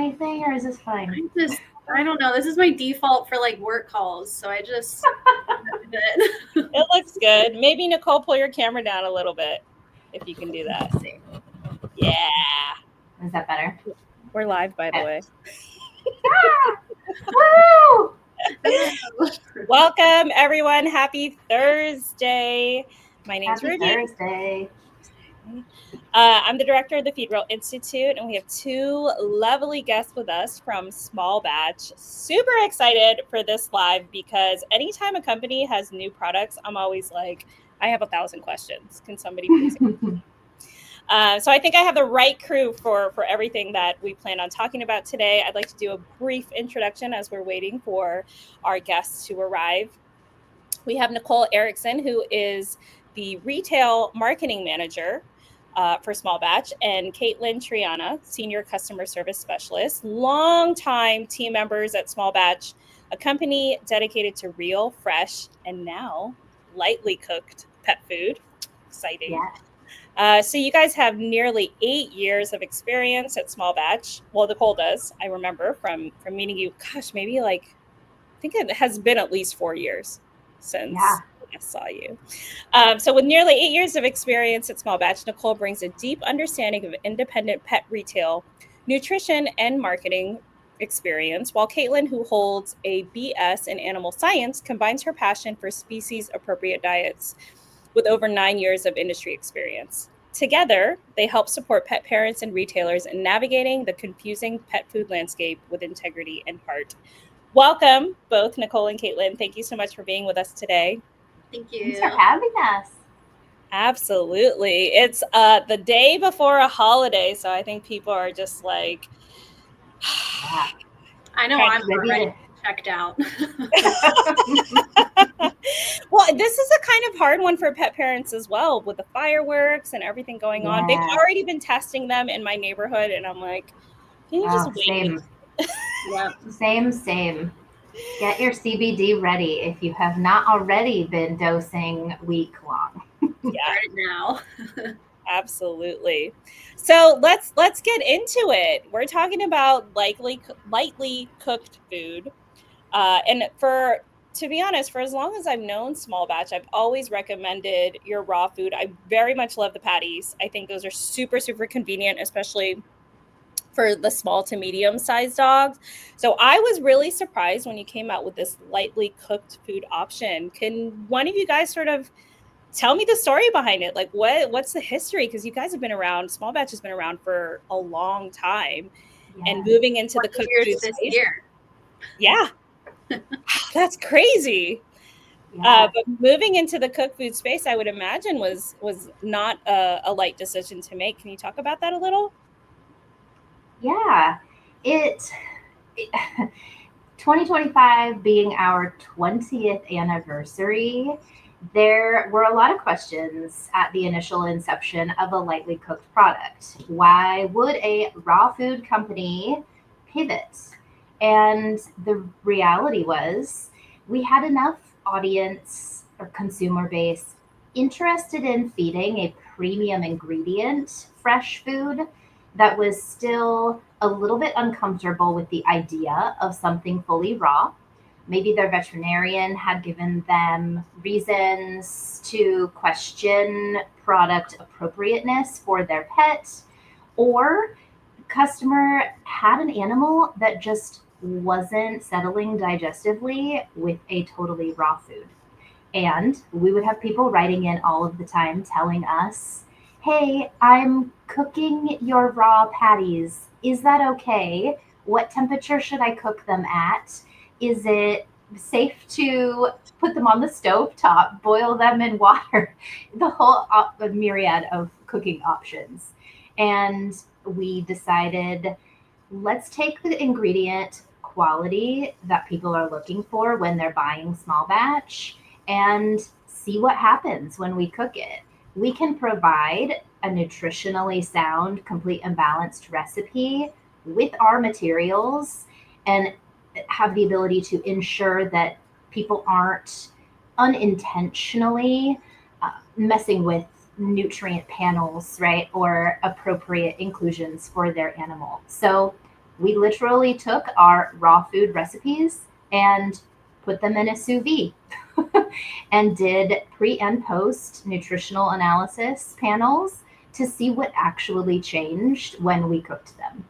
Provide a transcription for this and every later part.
anything, or is this fine? I don't know. This is my default for like work calls, so I just It looks good. Maybe Nicole, pull your camera down a little bit if you can do that. Yeah. Is that better? We're live, by the way. Woo! Welcome, everyone. Happy Thursday. My name's Happy Ruby. Thursday. I'm the director of the Feed Real Institute, and we have two lovely guests with us from Smallbatch. Super excited for this live because anytime a company has new products, I'm always like, I have 1,000 questions. Can somebody please answer? So I think I have the right crew for everything that we plan on talking about today. I'd like to do a brief introduction as we're waiting for our guests to arrive. We have Nicole Erickson, who is the retail marketing manager for Smallbatch, and Caitlin Triana, senior customer service specialist, longtime team members at Smallbatch, a company dedicated to real, fresh, and now lightly cooked pet food. Exciting. Yeah. So you guys have nearly 8 years of experience at Smallbatch. Well, Nicole does. I remember from meeting you. Gosh, maybe I think it has been at least 4 years since I saw you. So with nearly 8 years of experience at Smallbatch, Nicole brings a deep understanding of independent pet retail, nutrition, and marketing experience, while Caitlin, who holds a BS in animal science, combines her passion for species-appropriate diets with over 9 years of industry experience. Together, they help support pet parents and retailers in navigating the confusing pet food landscape with integrity and heart. Welcome, both Nicole and Caitlin. Thank you so much for being with us today. Thank you. Thanks for having us. Absolutely. It's the day before a holiday, so I think people are just like, I know I'm already checked out. Well, this is a kind of hard one for pet parents as well, with the fireworks and everything going on. They've already been testing them in my neighborhood, and I'm like, can you just wait? Same. Get your CBD ready if you have not already been dosing week long. Right now. Absolutely. So let's get into it. We're talking about lightly cooked food, and to be honest, for as long as I've known Smallbatch, I've always recommended your raw food. I very much love the patties. I think those are super, super convenient, especially for the small to medium sized dogs. So I was really surprised when you came out with this lightly cooked food option. Can one of you guys sort of tell me the story behind it? Like what's the history? Because you guys have been around, Smallbatch has been around for a long time, and moving into the cooked food this space. year. Yeah. That's crazy. But moving into the cooked food space, I would imagine was not a light decision to make. Can you talk about that a little? Yeah, 2025 being our 20th anniversary, there were a lot of questions at the initial inception of a lightly cooked product. Why would a raw food company pivot? And the reality was we had enough audience or consumer base interested in feeding a premium ingredient, fresh food, that was still a little bit uncomfortable with the idea of something fully raw. Maybe their veterinarian had given them reasons to question product appropriateness for their pet, or customer had an animal that just wasn't settling digestively with a totally raw food. And we would have people writing in all of the time telling us, hey, I'm cooking your raw patties. Is that okay? What temperature should I cook them at? Is it safe to put them on the stove top, boil them in water? The whole myriad of cooking options. And we decided, let's take the ingredient quality that people are looking for when they're buying Smallbatch and see what happens when we cook it. We can provide a nutritionally sound, complete and balanced recipe with our materials and have the ability to ensure that people aren't unintentionally messing with nutrient panels, right, or appropriate inclusions for their animal. So We literally took our raw food recipes and put them in a sous vide and did pre and post nutritional analysis panels to see what actually changed when we cooked them.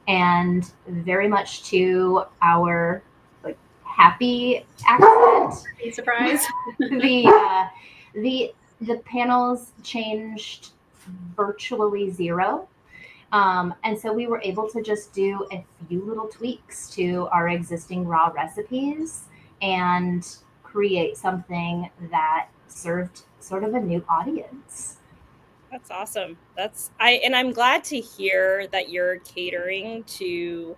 And very much to our like happy accident, Surprise. the the panels changed virtually zero. And so we were able to just do a few little tweaks to our existing raw recipes and create something that served sort of a new audience. That's awesome. I'm glad to hear that you're catering to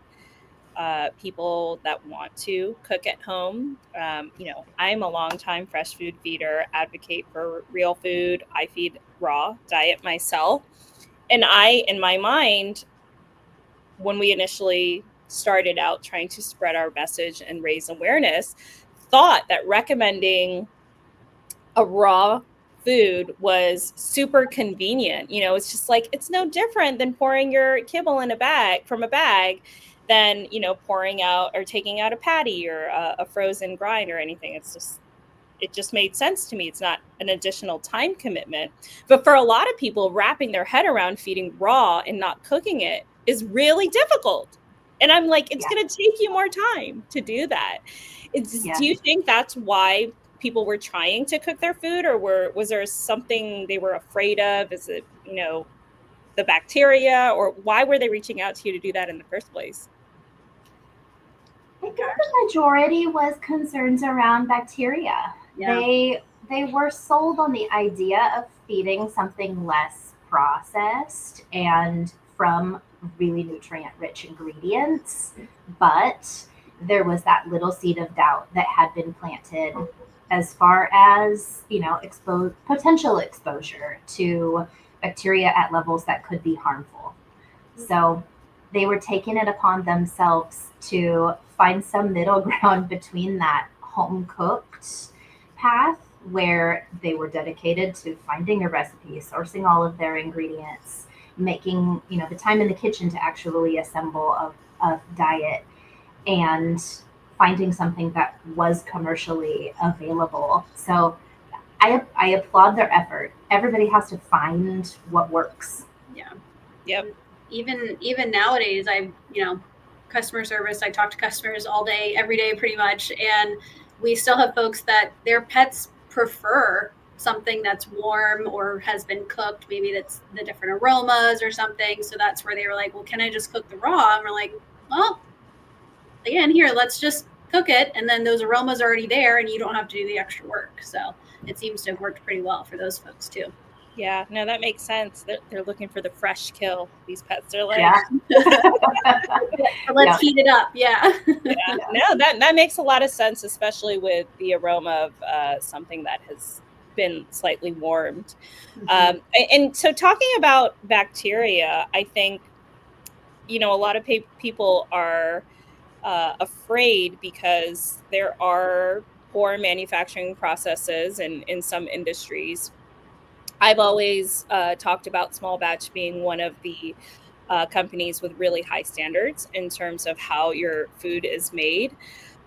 people that want to cook at home. I'm a longtime fresh food feeder, advocate for real food. I feed raw diet myself. And in my mind, when we initially started out trying to spread our message and raise awareness, thought that recommending a raw food was super convenient. It's just like, it's no different than pouring your kibble in a bag from a bag than, pouring out or taking out a patty or a frozen grind or anything. It just made sense to me. It's not an additional time commitment. But for a lot of people, wrapping their head around feeding raw and not cooking it is really difficult. And I'm like, it's going to take you more time to do that. Do you think that's why people were trying to cook their food, or was there something they were afraid of? Is it, the bacteria, or why were they reaching out to you to do that in the first place? I think the majority was concerns around bacteria. Yeah. They were sold on the idea of feeding something less processed and from really nutrient rich ingredients, but there was that little seed of doubt that had been planted as far as, potential exposure to bacteria at levels that could be harmful. So they were taking it upon themselves to find some middle ground between that home cooked path where they were dedicated to finding a recipe, sourcing all of their ingredients, making, the time in the kitchen to actually assemble a diet, and finding something that was commercially available. So I applaud their effort. Everybody has to find what works. Yeah. Yep. Even nowadays, customer service, I talk to customers all day, every day, pretty much. And we still have folks that their pets prefer something that's warm or has been cooked. Maybe that's the different aromas or something. So that's where they were like, well, can I just cook the raw? And we're like, well, again, here, let's just cook it. And then those aromas are already there and you don't have to do the extra work. So it seems to have worked pretty well for those folks too. Yeah, no, that makes sense. They're looking for the fresh kill. These pets are like, let's heat it up. Yeah. No, that makes a lot of sense, especially with the aroma of something that has been slightly warmed. Mm-hmm. And so talking about bacteria, I think, a lot of people are afraid because there are poor manufacturing processes in some industries. I've always talked about Smallbatch being one of the companies with really high standards in terms of how your food is made.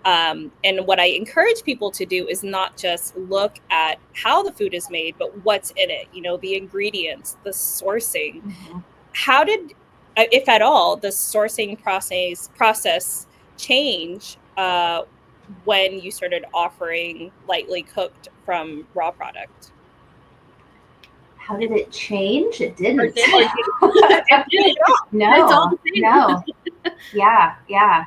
And what I encourage people to do is not just look at how the food is made, but what's in it, the ingredients, the sourcing. Mm-hmm. How did, if at all, the sourcing process change when you started offering lightly cooked from raw product? How did it change? It didn't. It didn't. No, it's all the same. No. Yeah.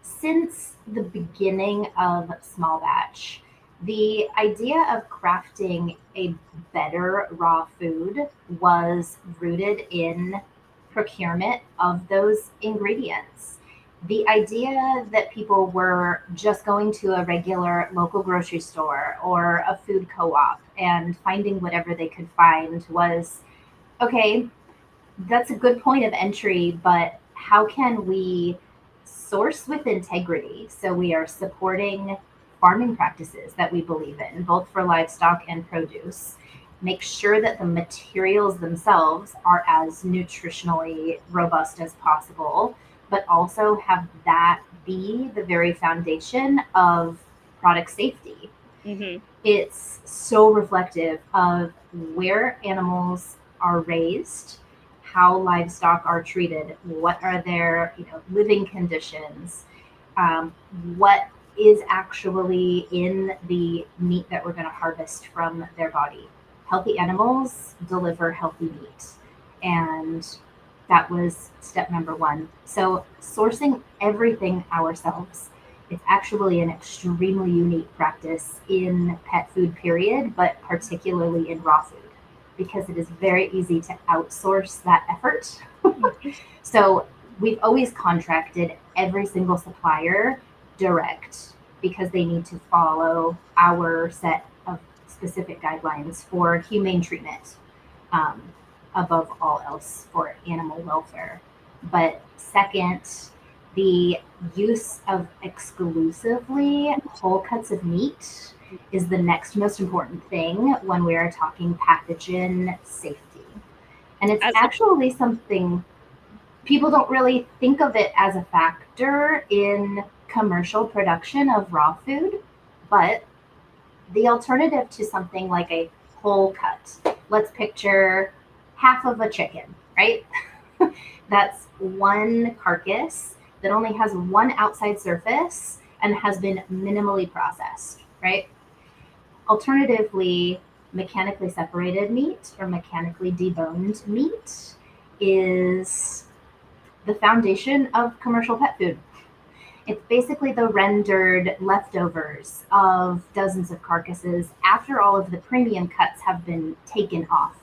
Since the beginning of Smallbatch, the idea of crafting a better raw food was rooted in procurement of those ingredients. The idea that people were just going to a regular local grocery store or a food co-op and finding whatever they could find was, okay, that's a good point of entry, but how can we source with integrity so we are supporting farming practices that we believe in, both for livestock and produce, make sure that the materials themselves are as nutritionally robust as possible, but also have that be the very foundation of product safety. Mm-hmm. It's so reflective of where animals are raised, how livestock are treated, what are their living conditions, um, what is actually in the meat that we're going to harvest from their body. Healthy animals deliver healthy meat. And that was step number one. So, sourcing everything ourselves. It's actually an extremely unique practice in pet food, period, but particularly in raw food, because it is very easy to outsource that effort. So, we've always contracted every single supplier direct because they need to follow our set of specific guidelines for humane treatment, um, above all else for animal welfare. But second, the use of exclusively whole cuts of meat is the next most important thing when we are talking pathogen safety. And it's As a, actually something people don't really think of it as a factor in commercial production of raw food, but the alternative to something like a whole cut, let's picture half of a chicken, right? That's one carcass that only has one outside surface and has been minimally processed, right? Alternatively, mechanically separated meat or mechanically deboned meat is the foundation of commercial pet food. It's basically the rendered leftovers of dozens of carcasses after all of the premium cuts have been taken off.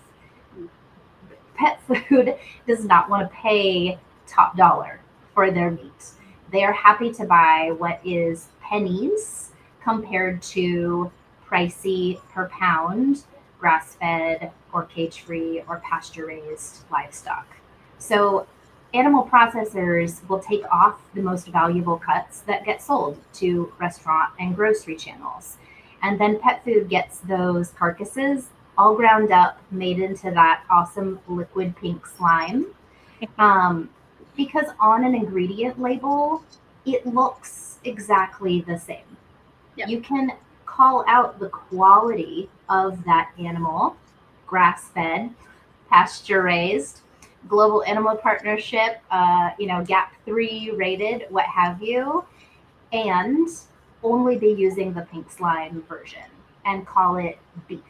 Pet food does not want to pay top dollar for their meat. They are happy to buy what is pennies compared to pricey per pound grass fed or cage free or pasture raised livestock. So animal processors will take off the most valuable cuts that get sold to restaurant and grocery channels. And then pet food gets those carcasses all ground up, made into that awesome liquid pink slime. Um, because on an ingredient label, it looks exactly the same. Yep. You can call out the quality of that animal, grass fed, pasture raised, global animal partnership, GAP 3 rated, what have you, and only be using the pink slime version and call it beef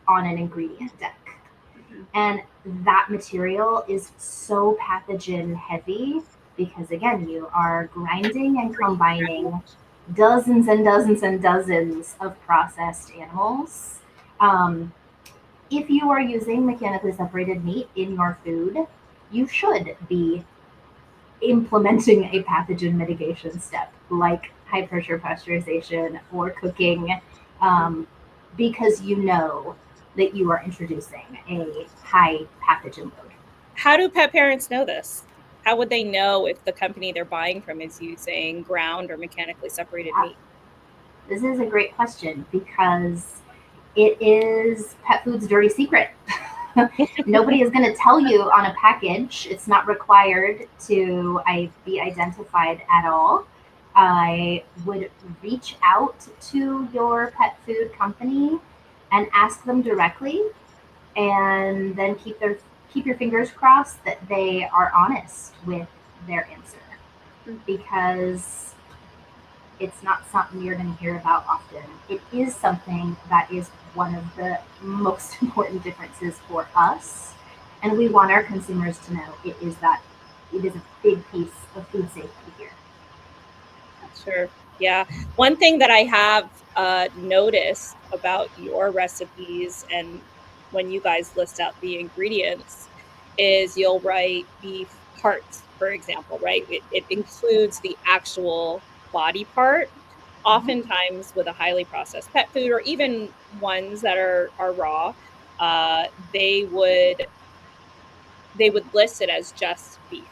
on an ingredient deck. And that material is so pathogen heavy because, again, you are grinding and combining dozens and dozens and dozens of processed animals. Um, if you are using mechanically separated meat in your food, you should be implementing a pathogen mitigation step like high pressure pasteurization or cooking, because you know that you are introducing a high pathogen load. how do pet parents know this? How would they know if the company they're buying from is using ground or mechanically separated meat? This is a great question because it is pet food's dirty secret. Nobody is going to tell you on a package. It's not required to be identified at all. I would reach out to your pet food company and ask them directly, and then keep your fingers crossed that they are honest with their answer, because it's not something you're going to hear about often. It is something that is one of the most important differences for us, and we want our consumers to know it is a big piece of food safety here. Sure. Yeah. One thing that I have noticed about your recipes and when you guys list out the ingredients is you'll write beef hearts, for example, right? It includes the actual body part. Oftentimes, with a highly processed pet food or even ones that are raw, they would list it as just beef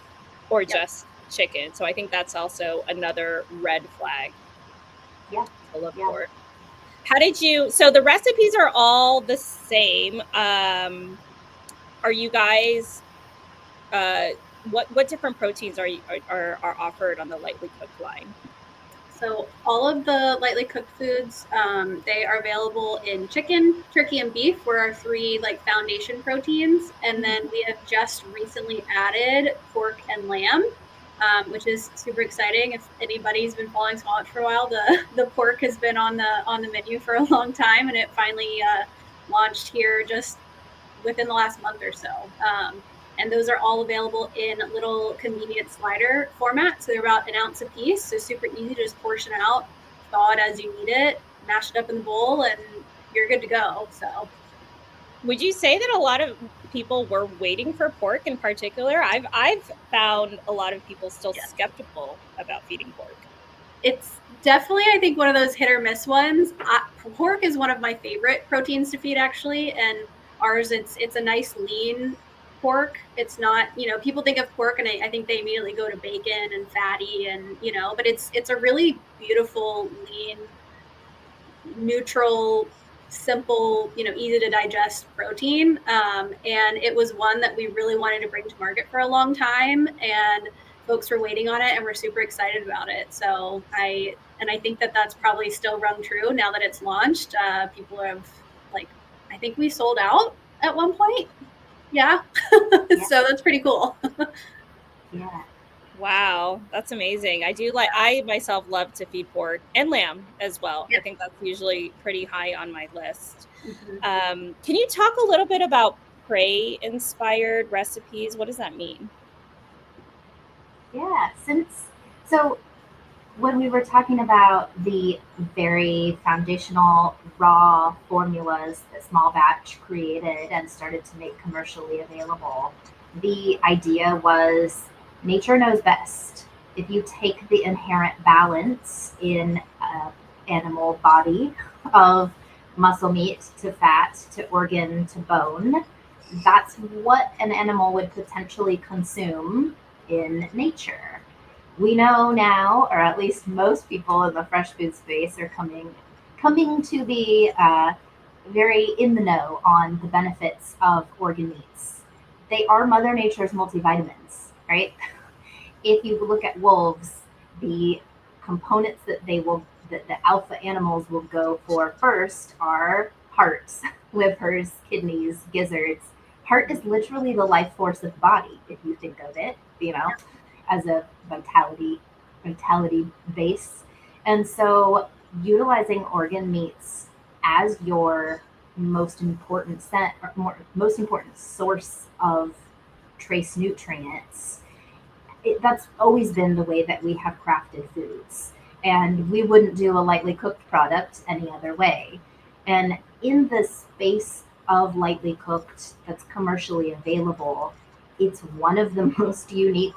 or Yep. just chicken. So I think that's also another red flag Yeah, to look yeah. for. How did you, so the recipes are all the same. Are you guys, what different proteins are offered on the lightly cooked line? So all of the lightly cooked foods, they are available in chicken, turkey, and beef were our three like foundation proteins. And then we have just recently added pork and lamb, which is super exciting. If anybody's been following Smallbatch for a while, the pork has been on the menu for a long time, and it finally launched here just within the last month or so. And those are all available in little convenient slider format. So they're about an ounce a piece. So super easy to just portion out, thaw it as you need it, mash it up in the bowl, and you're good to go. So would you say that a lot of people were waiting for pork in particular? I've found a lot of people still skeptical about feeding pork. It's definitely, I think, one of those hit or miss ones. Pork is one of my favorite proteins to feed, actually, and ours, it's a nice lean pork. It's not, people think of pork and I think they immediately go to bacon and fatty and, but it's a really beautiful, lean, neutral, simple, easy to digest protein. And it was one that we really wanted to bring to market for a long time, and folks were waiting on it, and we're super excited about it. So I think that that's probably still rung true now that it's launched. People have I think we sold out at one point. Yeah. So that's pretty cool. Yeah. Wow, that's amazing. I myself love to feed pork and lamb as well. Yeah. I think that's usually pretty high on my list. Mm-hmm. Can you talk a little bit about prey inspired recipes? What does that mean? Yeah, so when we were talking about the very foundational raw formulas that Smallbatch created and started to make commercially available, the idea was nature knows best. If you take the inherent balance in an animal body of muscle meat to fat to organ to bone, that's what an animal would potentially consume in nature. We know now, or at least most people in the fresh food space are coming to be very in the know on the benefits of organ meats. They are Mother Nature's multivitamins, right? If you look at wolves, the components that the alpha animals will go for first are hearts, livers, kidneys, gizzards. Heart is literally the life force of the body, if you think of it, as a vitality base. And so utilizing organ meats as your most important source of trace nutrients, that's always been the way that we have crafted foods. And we wouldn't do a lightly cooked product any other way. And in the space of lightly cooked that's commercially available, it's one of the most unique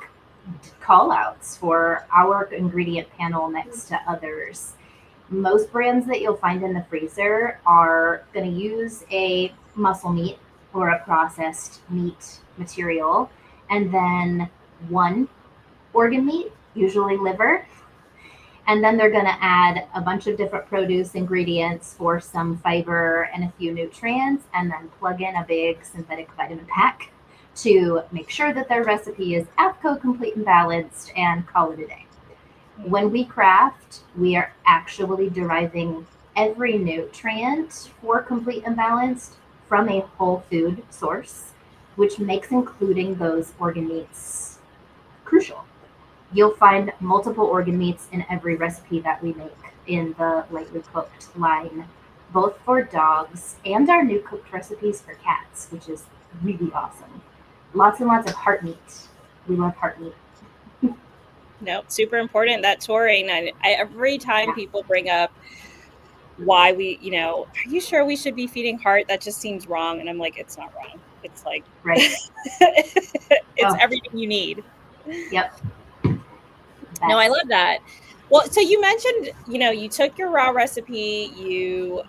call outs for our ingredient panel next to others. Most brands that you'll find in the freezer are going to use a muscle meat or a processed meat material, and then one organ meat, usually liver, and then they're going to add a bunch of different produce ingredients for some fiber and a few nutrients, and then plug in a big synthetic vitamin pack to make sure that their recipe is AFCO complete and balanced, and call it a day. When we craft, we are actually deriving every nutrient for complete and balanced from a whole food source, which makes including those organ meats crucial. You'll find multiple organ meats in every recipe that we make in the lightly cooked line, both for dogs and our new cooked recipes for cats, which is really awesome. Lots and lots of heart meat. We love heart meat. No, super important, that taurine. Every time people bring up why we, are you sure we should be feeding heart? That just seems wrong. And I'm like, it's not wrong. It's like, right. It's everything you need. Yep. No, I love that. Well, so you mentioned, you took your raw recipe, you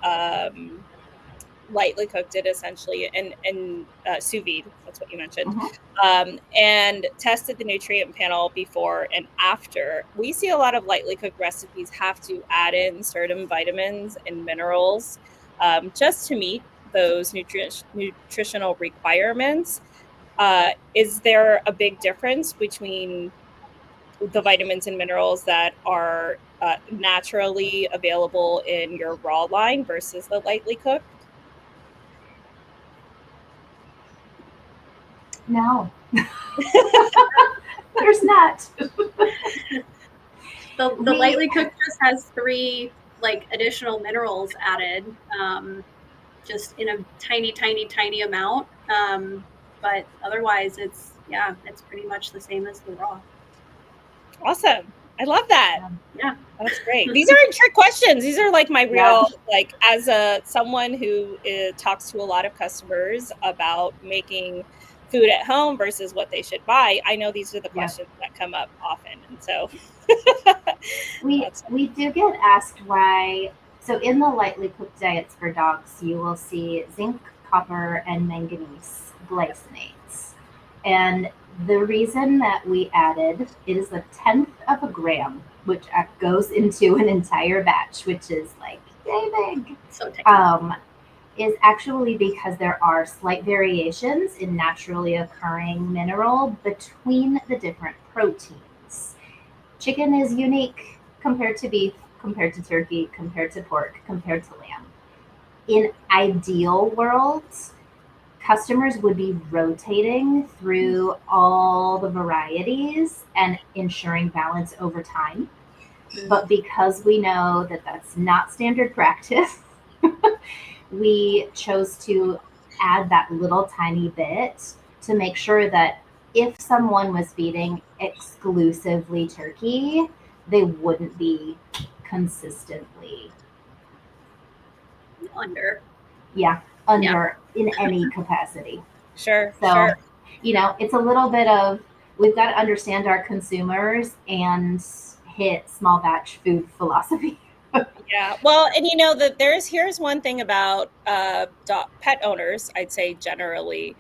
lightly cooked it essentially and sous vide. That's what you mentioned. Mhm. And tested the nutrient panel before and after. We see a lot of lightly cooked recipes have to add in certain vitamins and minerals just to meet those nutritional requirements. Is there a big difference between the vitamins and minerals that are naturally available in your raw line versus the lightly cooked? No, there's not. The lightly cooked just has 3 like additional minerals added, just in a tiny amount. But otherwise it's pretty much the same as the raw. Awesome. I love that. Yeah. That's great. These aren't trick questions. These are like my Yeah. real, like as someone who talks to a lot of customers about making food at home versus what they should buy. I know these are the Yeah. questions that come up often. And so We do get asked why. So in the lightly cooked diets for dogs, you will see zinc, copper, and manganese glycinates. And the reason that we added, it is 1/10 of a gram, which goes into an entire batch, which is like yay big. So technical. Is actually because there are slight variations in naturally occurring mineral between the different proteins. Chicken is unique compared to beef, compared to turkey, compared to pork, compared to lamb. In ideal worlds, customers would be rotating through all the varieties and ensuring balance over time. But because we know that that's not standard practice, we chose to add that little tiny bit to make sure that if someone was feeding exclusively turkey, they wouldn't be consistently Under. under in any capacity. sure. So, it's a little bit of we've got to understand our consumers and hit small batch food philosophy. Yeah. Well, and that here's one thing about pet owners, I'd say generally.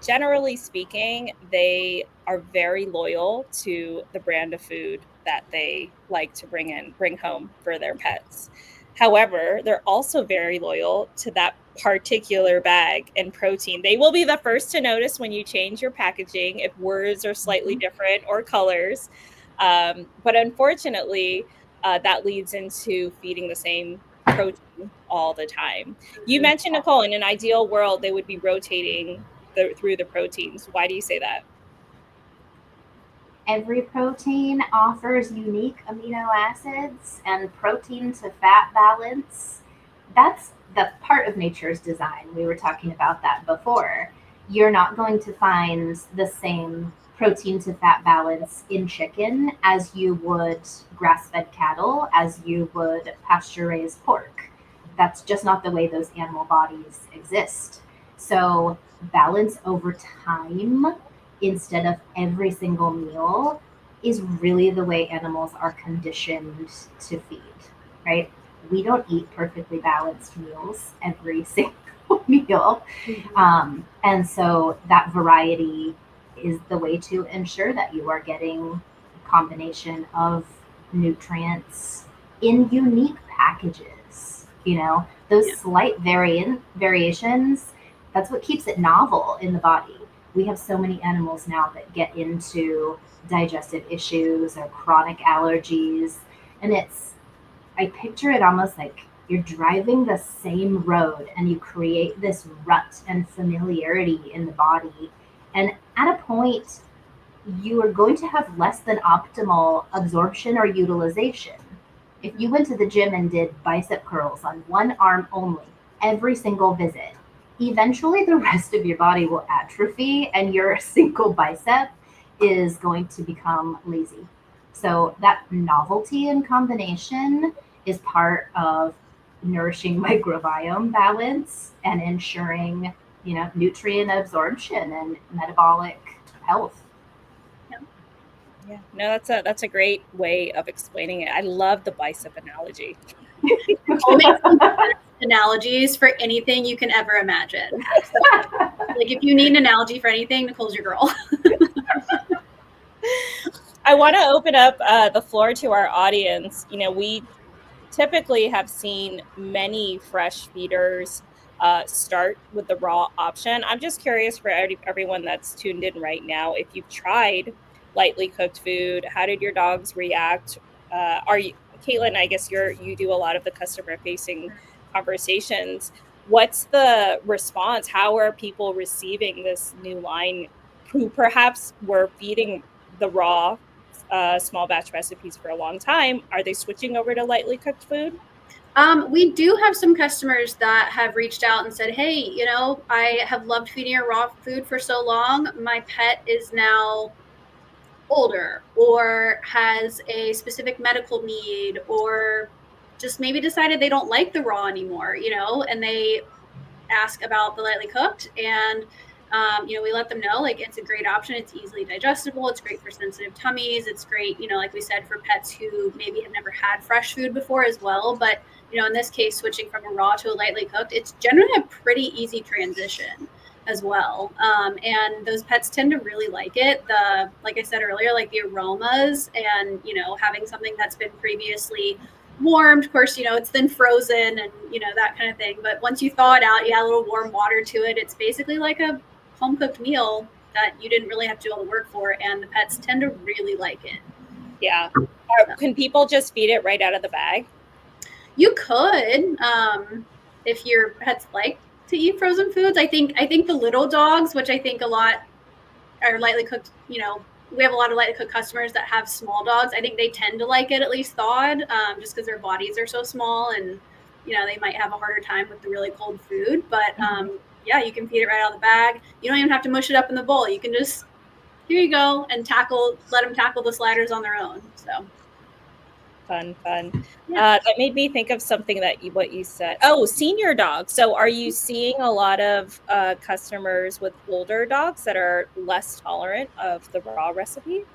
Generally speaking, they are very loyal to the brand of food that they like to bring home for their pets. However, they're also very loyal to that particular bag and protein. They will be the first to notice when you change your packaging if words are slightly different or colors. But unfortunately, that leads into feeding the same protein all the time. You mentioned, Nicole, in an ideal world, they would be rotating through the proteins. Why do you say that? Every protein offers unique amino acids and protein to fat balance. That's the part of nature's design. We were talking about that before. You're not going to find the same protein to fat balance in chicken as you would grass fed cattle, as you would pasture raised pork. That's just not the way those animal bodies exist. So, balance over time instead of every single meal is really the way animals are conditioned to feed, right? We don't eat perfectly balanced meals every single meal. And so that variety is the way to ensure that you are getting a combination of nutrients in unique packages. Those slight variations, that's what keeps it novel in the body. We have so many animals now that get into digestive issues or chronic allergies. And I picture it almost like you're driving the same road and you create this rut and familiarity in the body. And at a point, you are going to have less than optimal absorption or utilization. If you went to the gym and did bicep curls on one arm only every single visit, eventually the rest of your body will atrophy and your single bicep is going to become lazy. So that novelty and combination is part of nourishing microbiome balance and ensuring, nutrient absorption and metabolic health. Yeah, no, that's a great way of explaining it. I love the bicep analogy. Nicole makes the best analogies for anything you can ever imagine. So, like if you need an analogy for anything, Nicole's your girl. I want to open up the floor to our audience. We typically have seen many fresh feeders start with the raw option. I'm just curious for everyone that's tuned in right now, if you've tried lightly cooked food, how did your dogs react? Are you, Caitlin, I guess you do a lot of the customer facing conversations. What's the response? How are people receiving this new line who perhaps were feeding the raw small batch recipes for a long time? Are they switching over to lightly cooked food? We do have some customers that have reached out and said, hey, I have loved feeding your raw food for so long. My pet is now older or has a specific medical need or just maybe decided they don't like the raw anymore, and they ask about the lightly cooked, and we let them know like it's a great option. It's easily digestible. It's great for sensitive tummies. It's great, like we said, for pets who maybe have never had fresh food before as well. But in this case, switching from a raw to a lightly cooked, it's generally a pretty easy transition as well. And those pets tend to really like it. Like I said earlier, like the aromas and having something that's been previously warmed, of course, it's then frozen and that kind of thing. But once you thaw it out, you add a little warm water to it. It's basically like a home cooked meal that you didn't really have to do all the work for, and the pets tend to really like it. Yeah. Can people just feed it right out of the bag? You could, if your pets like to eat frozen foods. I think the little dogs, which I think a lot are lightly cooked, we have a lot of lightly cooked customers that have small dogs. I think they tend to like it at least thawed, just because their bodies are so small and, they might have a harder time with the really cold food. But yeah, you can feed it right out of the bag. You don't even have to mush it up in the bowl. You can just, here you go, and let them tackle the sliders on their own. So. Fun. Yeah. That made me think of something what you said. Oh, senior dogs. So are you seeing a lot of customers with older dogs that are less tolerant of the raw recipe?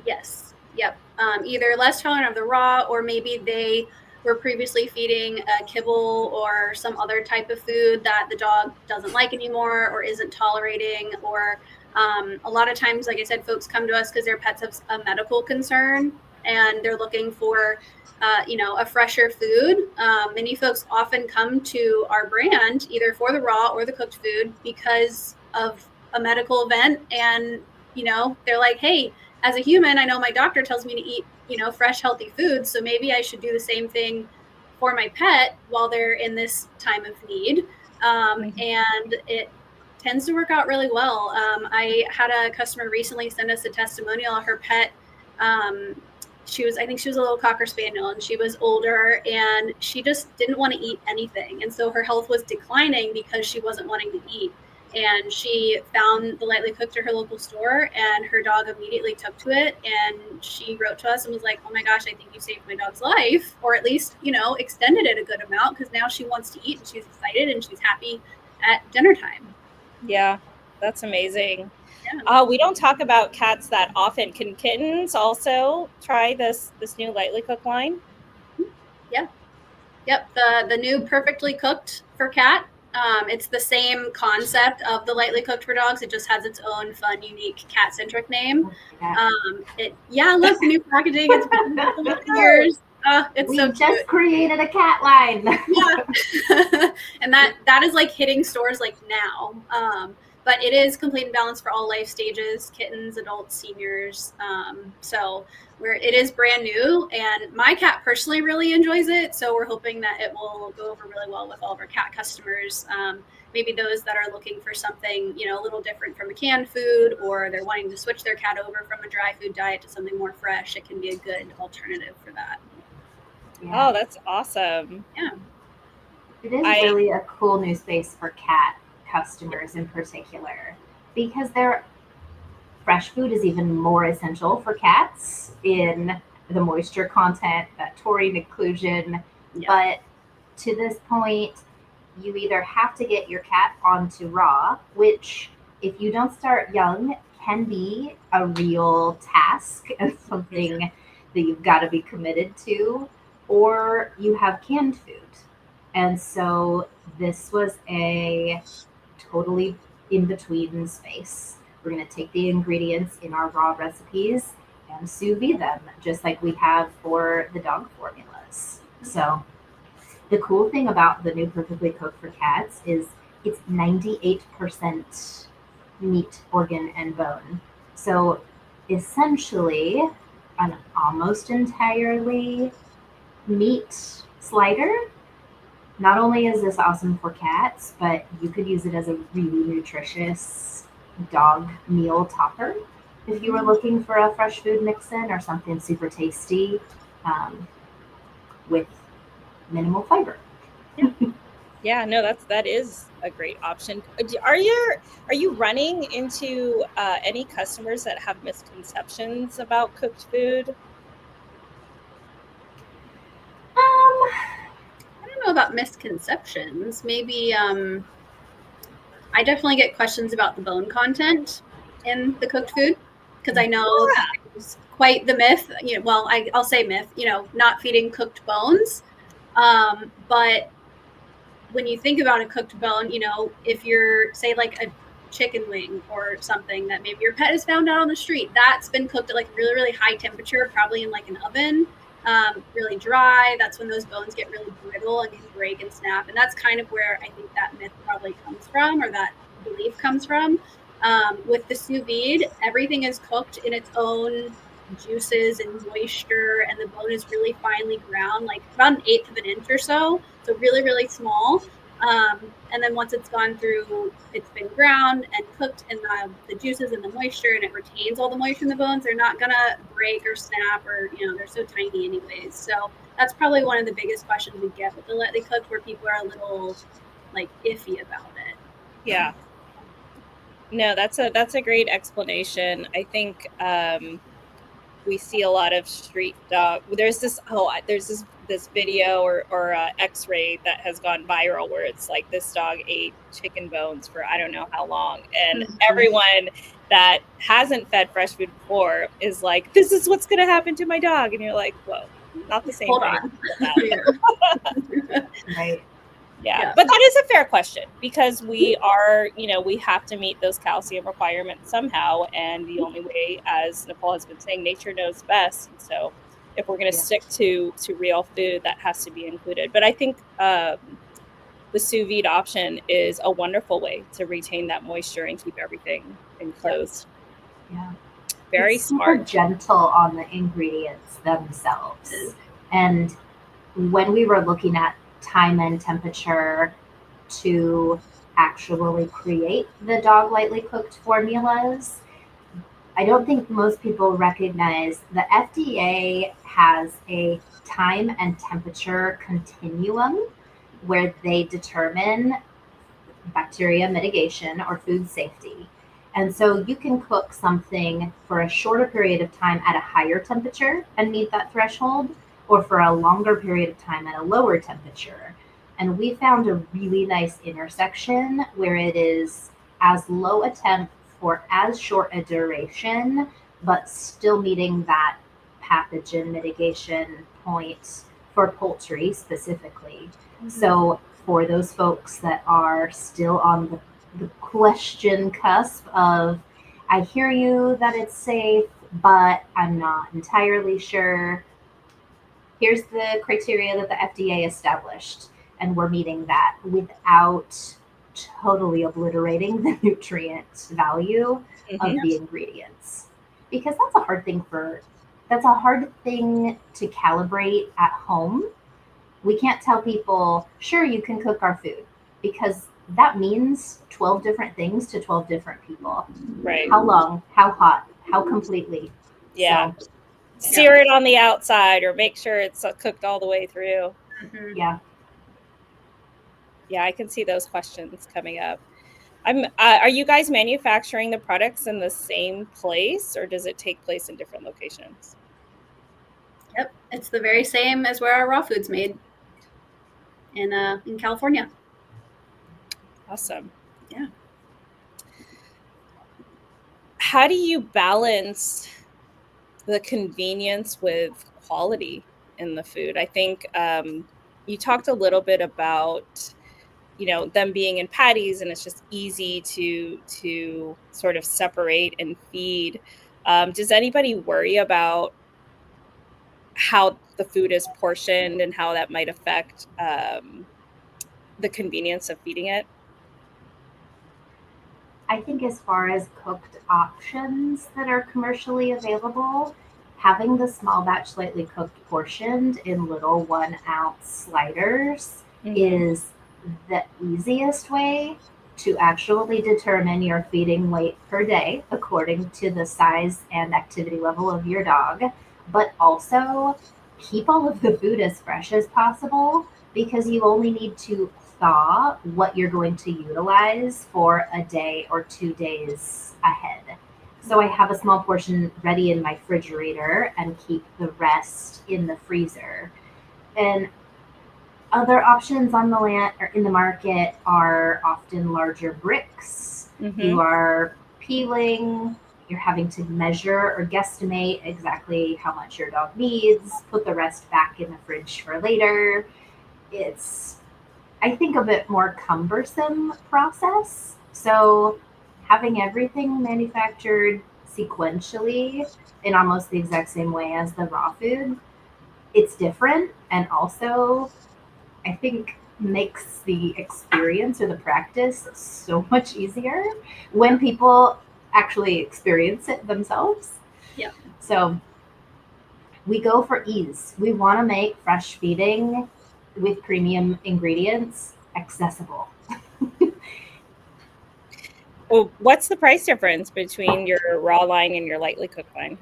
Yes. Yep. Either less tolerant of the raw, or maybe they were previously feeding a kibble or some other type of food that the dog doesn't like anymore or isn't tolerating. Or a lot of times, like I said, folks come to us because their pets have a medical concern and they're looking for a fresher food. Many folks often come to our brand either for the raw or the cooked food because of a medical event, and they're like, hey, as a human, I know my doctor tells me to eat fresh, healthy foods, so maybe I should do the same thing for my pet while they're in this time of need. And it tends to work out really well. I had a customer recently send us a testimonial. Her pet, I think she was a little Cocker Spaniel, and she was older, and she just didn't want to eat anything. And so her health was declining because she wasn't wanting to eat. And she found the lightly cooked at her local store, and her dog immediately took to it. And she wrote to us and was like, oh my gosh, I think you saved my dog's life, or at least, extended it a good amount, because now she wants to eat and she's excited and she's happy at dinner time. Yeah, that's amazing. Yeah. We don't talk about cats that often. Can kittens also try this new lightly cooked line? Yeah. Yep. The new perfectly cooked for cat. It's the same concept of the lightly cooked for dogs. It just has its own fun, unique cat-centric name. Look, new packaging. It's been years. We just created a cat line. Yeah. And that is like hitting stores like now. But it is complete and balanced for all life stages: kittens, adults, seniors. So it is brand new, and my cat personally really enjoys it. So we're hoping that it will go over really well with all of our cat customers. Maybe those that are looking for something, a little different from a canned food, or they're wanting to switch their cat over from a dry food diet to something more fresh. It can be a good alternative for that. Yeah. Oh, that's awesome. Yeah. It is really a cool new space for cat customers in particular, because their fresh food is even more essential for cats in the moisture content, that taurine inclusion. Yeah. But to this point, you either have to get your cat onto raw, which if you don't start young can be a real task and something that you've got to be committed to, or you have canned food. And so this was a totally in between space. We're going to take the ingredients in our raw recipes and sous vide them, just like we have for the dog formulas. So the cool thing about the new Perfectly Cooked for Cats is it's 98% meat, organ, and bone. So essentially, an almost entirely meat slider. Not only is this awesome for cats, but you could use it as a really nutritious dog meal topper if you were looking for a fresh food mix-in or something super tasty with minimal fiber. Yeah, no, that is a great option. Are you running into any customers that have misconceptions about cooked food? I don't know about misconceptions. Maybe I definitely get questions about the bone content in the cooked food because I know that there's quite the myth. Well, I'll say myth. Not feeding cooked bones, but when you think about a cooked bone, if you're say like a chicken wing or something that maybe your pet has found out on the street, that's been cooked at like really, really high temperature, probably in like an oven, really dry. That's when those bones get really brittle and can break and snap. And that's kind of where I think that myth probably comes from, or that belief comes from. With the sous vide, everything is cooked in its own juices and moisture, and the bone is really finely ground, like about an eighth of an inch or so really, really small. And then once it's gone through, it's been ground and cooked in the juices and the moisture, and it retains all the moisture in the bones. They're not gonna break or snap, or they're so tiny anyways. So that's probably one of the biggest questions we get with the lightly cooked, where people are a little like iffy about it. Yeah. No, that's a great explanation. I think we see a lot of street dog. There's this video or X-ray that has gone viral where it's like this dog ate chicken bones for I don't know how long, and everyone that hasn't fed fresh food before is like, "This is what's going to happen to my dog," and you're like, "Whoa, not the same Hold thing." on. Right. Yeah, but that is a fair question because we are, we have to meet those calcium requirements somehow. And the only way, as Nicole has been saying, nature knows best. And so if we're going to stick to real food, that has to be included. But I think the sous vide option is a wonderful way to retain that moisture and keep everything enclosed. Yeah. Very it's smart. Super gentle on the ingredients themselves. And when we were looking at time and temperature to actually create the dog lightly cooked formulas, I don't think most people recognize the FDA has a time and temperature continuum where they determine bacteria mitigation or food safety. And so you can cook something for a shorter period of time at a higher temperature and meet that threshold, or for a longer period of time at a lower temperature. And we found a really nice intersection where it is as low a temp for as short a duration, but still meeting that pathogen mitigation point for poultry specifically. Mm-hmm. So for those folks that are still on the question cusp of, I hear you that it's safe, but I'm not entirely sure. Here's the criteria that the FDA established, and we're meeting that without totally obliterating the nutrient value of the ingredients. Because that's a hard thing to calibrate at home. We can't tell people, sure, you can cook our food, because that means 12 different things to 12 different people. Right. How long, how hot, how completely. Yeah. So, sear it on the outside, or make sure it's cooked all the way through. Mm-hmm. Yeah. Yeah, I can see those questions coming up. Are you guys manufacturing the products in the same place, or does it take place in different locations? Yep, it's the very same as where our raw food's made in California. Awesome. Yeah. How do you balance the convenience with quality in the food? I think you talked a little bit about, them being in patties, and it's just easy to sort of separate and feed. Does anybody worry about how the food is portioned and how that might affect the convenience of feeding it? I think as far as cooked options that are commercially available, having the small batch slightly cooked portioned in little 1 ounce sliders is the easiest way to actually determine your feeding weight per day according to the size and activity level of your dog, but also keep all of the food as fresh as possible because you only need to thaw what you're going to utilize for a day or 2 days ahead. So I have a small portion ready in my refrigerator and keep the rest in the freezer. And other options on the land or in the market are often larger bricks. You are peeling, you're having to measure or guesstimate exactly how much your dog needs, put the rest back in the fridge for later. It's, I think, a bit more cumbersome process. So having everything manufactured sequentially in almost the exact same way as the raw food, it's different, and also I think makes the experience or the practice so much easier when people actually experience it themselves. Yeah. So we go for ease. We want to make fresh feeding with premium ingredients accessible. Well, what's the price difference between your raw line and your lightly cooked line?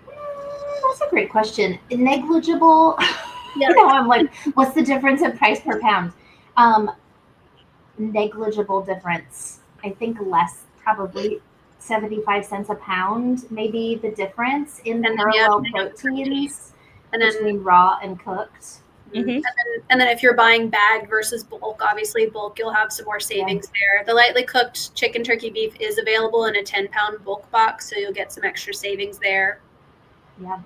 That's a great question. Negligible. Yeah. I'm like, what's the difference in price per pound? Negligible difference. I think less, probably 75 cents a pound, maybe the difference in parallel proteins between raw and cooked. And then if you're buying bagged versus bulk, obviously bulk, you'll have some more savings there. The lightly cooked chicken, turkey, beef is available in a 10-pound bulk box, so you'll get some extra savings there. Yeah.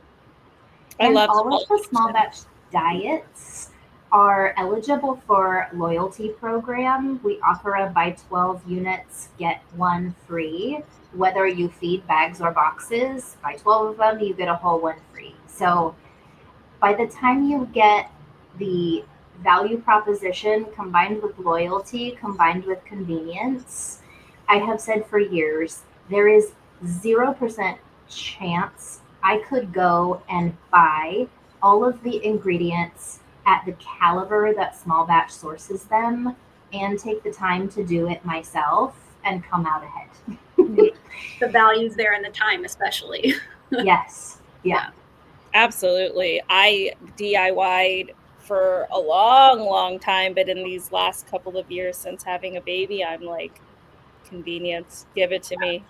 I love all of the small batch diets are eligible for loyalty program. We offer a buy 12 units, get one free. Whether you feed bags or boxes, buy 12 of them, you get a whole one free. So by the time you get the value proposition combined with loyalty, combined with convenience, I have said for years, there is 0% chance I could go and buy all of the ingredients at the caliber that small batch sources them and take the time to do it myself and come out ahead. The value's there and the time, especially. Yes. Yeah. Absolutely. I DIY'd for a long time, but in these last couple of years since having a baby, I'm like, convenience, give it to me.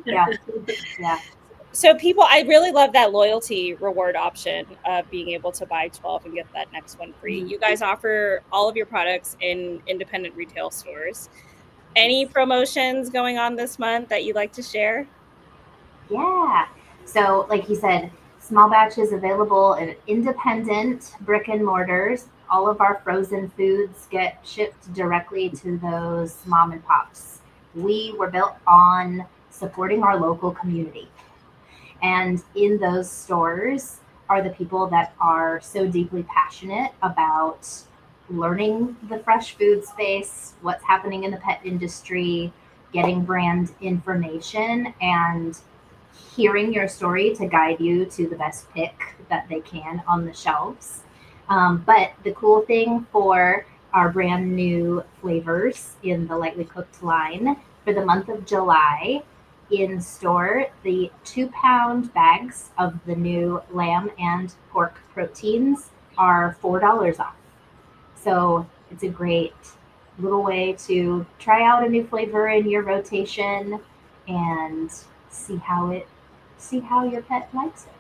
Yeah. So people, I really love that loyalty reward option of being able to buy 12 and get that next one free. You guys offer all of your products in independent retail stores. Any promotions going on this month that you'd like to share? Yeah. So, like you said, small batch is available in independent brick and mortars. All of our frozen foods get shipped directly to those mom and pops. We were built on supporting our local community. And in those stores are the people that are so deeply passionate about learning the fresh food space, what's happening in the pet industry, getting brand information, and hearing your story to guide you to the best pick that they can on the shelves. But the cool thing for our brand new flavors in the lightly cooked line for the month of July, in store, the 2-pound bags of the new lamb and pork proteins are $4 off. So it's a great little way to try out a new flavor in your rotation and see how your pet likes it.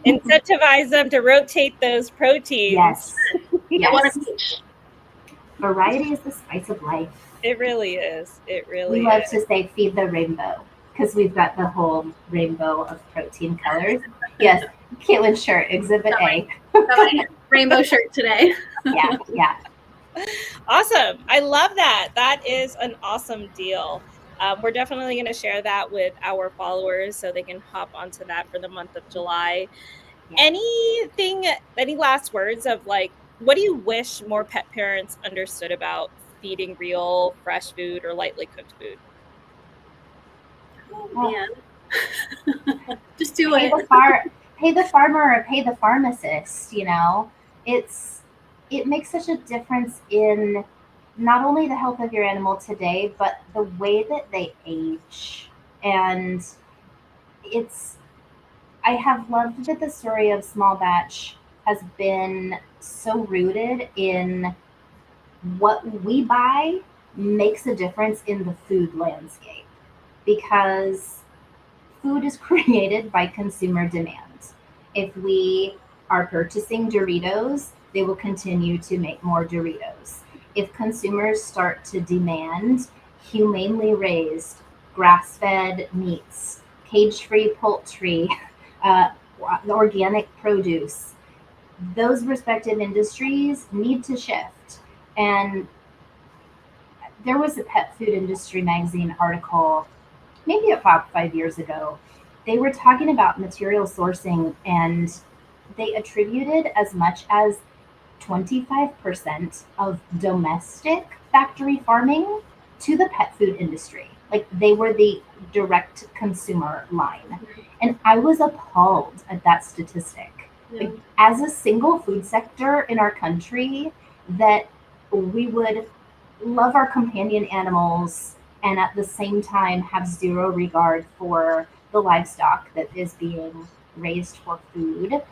Incentivize them to rotate those proteins. Yes. Variety is the spice of life. It really is. It really We is. love to say feed the rainbow because we've got the whole rainbow of protein colors. Yes, Caitlin's shirt, Exhibit A. Got my rainbow shirt today. Yeah. Awesome. I love that. That is an awesome deal. We're definitely going to share that with our followers so they can hop onto that for the month of July. Yeah. Any last words of like, what do you wish more pet parents understood about feeding real, fresh food or lightly cooked food? Oh man. Just do Pay it. pay the farmer or pay the pharmacist, it makes such a difference in not only the health of your animal today, but the way that they age. And it's I have loved that the story of Smallbatch has been so rooted in what we buy makes a difference in the food landscape, because food is created by consumer demand. If we are purchasing Doritos, they will continue to make more Doritos. If consumers start to demand humanely raised, grass fed meats, cage free poultry, uh, organic produce, those respective industries need to shift. And there was a pet food industry magazine article maybe about 5 years ago. They were talking about material sourcing, and they attributed as much as 25% of domestic factory farming to the pet food industry. Like they were the direct consumer line. And I was appalled at that statistic. Yeah. Like, as a single food sector in our country, that we would love our companion animals and at the same time have zero regard for the livestock that is being raised for food.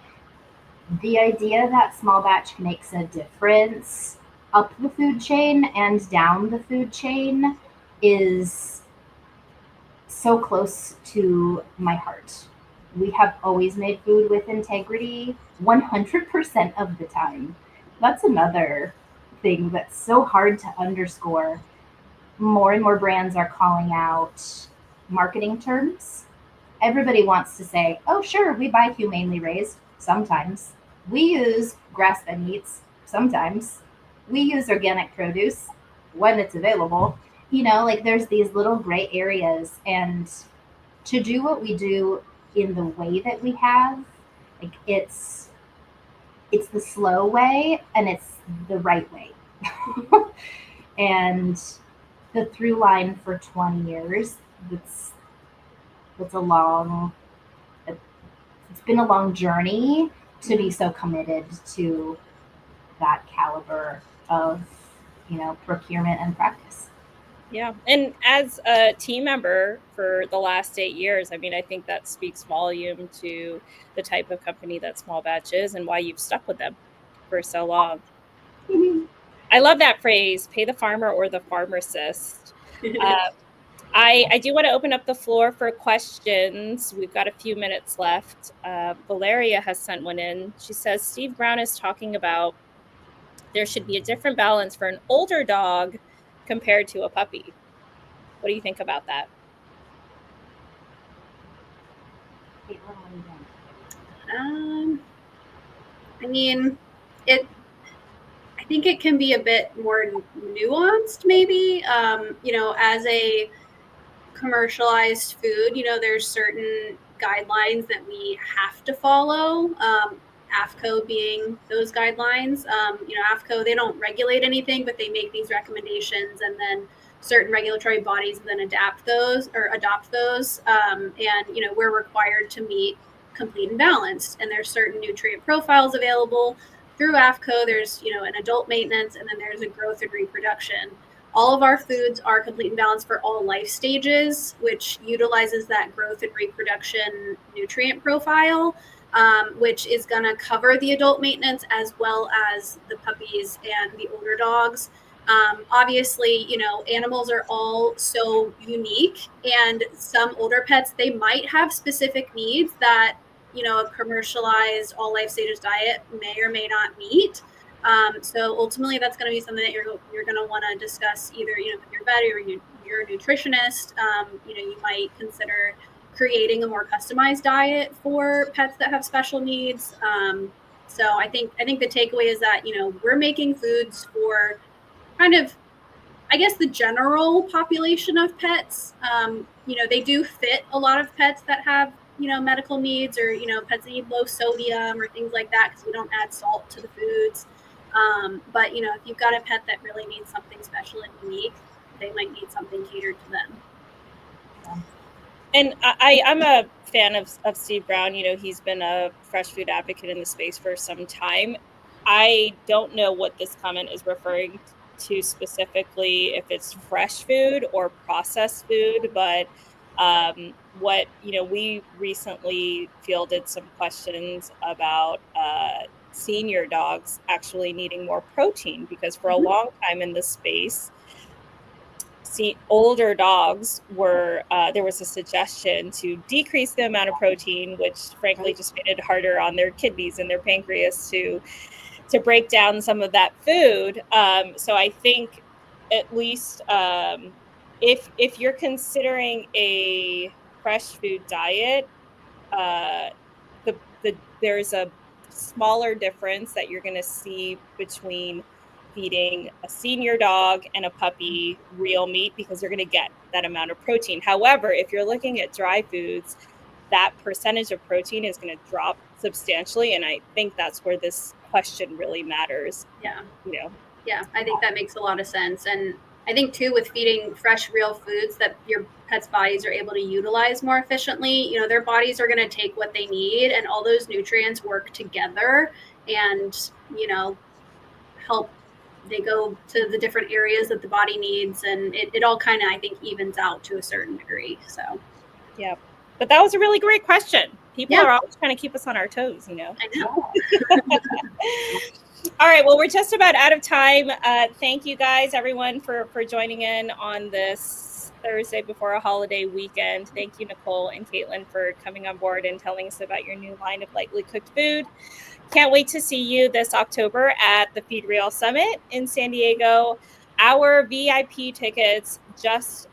The idea that small batch makes a difference up the food chain and down the food chain is so close to my heart. We have always made food with integrity 100% of the time. That's another thing that's so hard to underscore. More and more brands are calling out marketing terms. Everybody wants to say, oh, sure, we buy humanely raised sometimes. We use grass fed meats sometimes. We use organic produce when it's available. Like there's these little gray areas. And to do what we do in the way that we have, like it's the slow way and it's the right way. And the through line for 20 years, it's a long it's been a long journey to be so committed to that caliber of procurement and practice. Yeah. And as a team member for the last 8 years, I mean, I think that speaks volume to the type of company that Smallbatch is and why you've stuck with them for so long. I love that phrase, pay the farmer or the pharmacist. I do want to open up the floor for questions. We've got a few minutes left. Valeria has sent one in. She says, Steve Brown is talking about there should be a different balance for an older dog compared to a puppy. What do you think about that? I mean, I think it can be a bit more nuanced, maybe. As a commercialized food, there's certain guidelines that we have to follow. AFCO being those guidelines. AFCO, they don't regulate anything, but they make these recommendations, and then certain regulatory bodies then adopt those. And, we're required to meet complete and balanced. And there's certain nutrient profiles available through AFCO. There's, an adult maintenance, and then there's a growth and reproduction. All of our foods are complete and balanced for all life stages, which utilizes that growth and reproduction nutrient profile, which is going to cover the adult maintenance as well as the puppies and the older dogs. Obviously, animals are all so unique, and some older pets, they might have specific needs that, a commercialized all life stages diet may or may not meet. So ultimately, that's going to be something that you're going to want to discuss either with your vet or your nutritionist. You might consider creating a more customized diet for pets that have special needs. So I think the takeaway is that, you know, we're making foods for kind of, I guess, the general population of pets. You know, they do fit a lot of pets that have, you know, medical needs, or, you know, pets that need low sodium or things like that, because we don't add salt to the foods. But, you know, if you've got a pet that really needs something special and unique, they might need something catered to them. And I'm a fan of Steve Brown. You know, he's been a fresh food advocate in the space for some time. I don't know what this comment is referring to specifically, if it's fresh food or processed food, but what, you know, we recently fielded some questions about senior dogs actually needing more protein, because for a long time in this space, older dogs were, there was a suggestion to decrease the amount of protein, which frankly just made it harder on their kidneys and their pancreas to break down some of that food. So I think at least if you're considering a fresh food diet, there's a smaller difference that you're going to see between feeding a senior dog and a puppy real meat, because you're going to get that amount of protein. However, if you're looking at dry foods, that percentage of protein is going to drop substantially. And I think that's where this question really matters. Yeah. You know? Yeah, I think that makes a lot of sense. And I think too, with feeding fresh, real foods that your pets' bodies are able to utilize more efficiently, you know, their bodies are going to take what they need, and all those nutrients work together and, you know, help. They go to the different areas that the body needs, and it all kind of, I think, evens out to a certain degree. So, yeah. But that was a really great question. People are always trying to keep us on our toes, you know? I know. All right. Well, we're just about out of time. Thank you guys, everyone, for joining in on this Thursday before a holiday weekend. Thank you, Nicole and Caitlin, for coming on board and telling us about your new line of lightly cooked food. Can't wait to see you this October at the Feed Real Summit in San Diego. Our VIP tickets just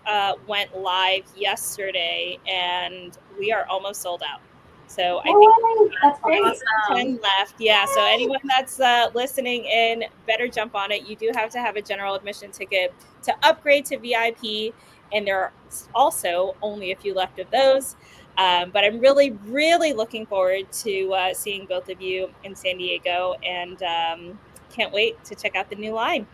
went live yesterday, and we are almost sold out. So I think that's great. 10 left. Yeah. So anyone that's listening in, better jump on it. You do have to have a general admission ticket to upgrade to VIP, and there are also only a few left of those. But I'm really, really looking forward to seeing both of you in San Diego, and can't wait to check out the new line.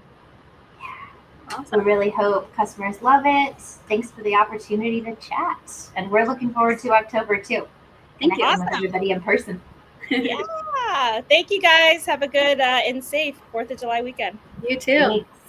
Awesome. We really hope customers love it. Thanks for the opportunity to chat. And we're looking forward to October too. Thank you. With everybody in person. Yeah. Thank you guys. Have a good and safe 4th of July weekend. You too. Thanks.